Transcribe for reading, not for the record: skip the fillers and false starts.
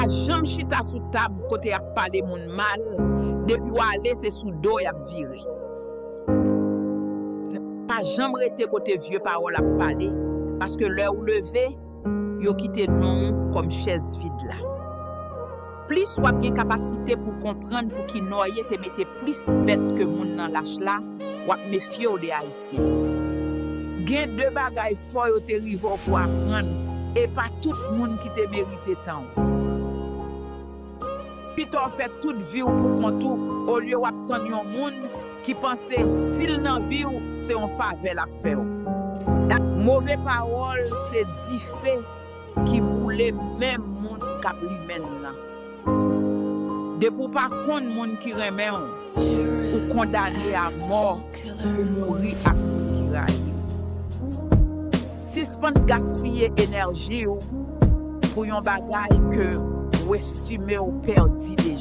jamais chita sous table côté a parler moun mal, depuis ou aller c'est sous dos y a viré. Pas jamais rete côté vieux parole a parler parce que l'heure ou levé, yo quitté non comme chaise vide là. Plus ou a bien capacité pour comprendre pour qui noyer te mette plus bête que moun nan lâche là, ou a méfier ou de haïtien. Gen deux bagay fort yo te rivo pour apprendre et pas tout moun qui te mérite tant. Puis t'en fait toute vie pour contou au lieu d'attendre yon moun qui pensait s'il nan vie c'est on faveur la faire. Mauvais parole c'est di fait qui boule même moun k'ap li men nan. De pour pas kon moun qui remet ou condamné à mort ou mourir à moun qui raille. Suspend gaspiller énergie pour yon bagay que ou estimer ou perdi déjà.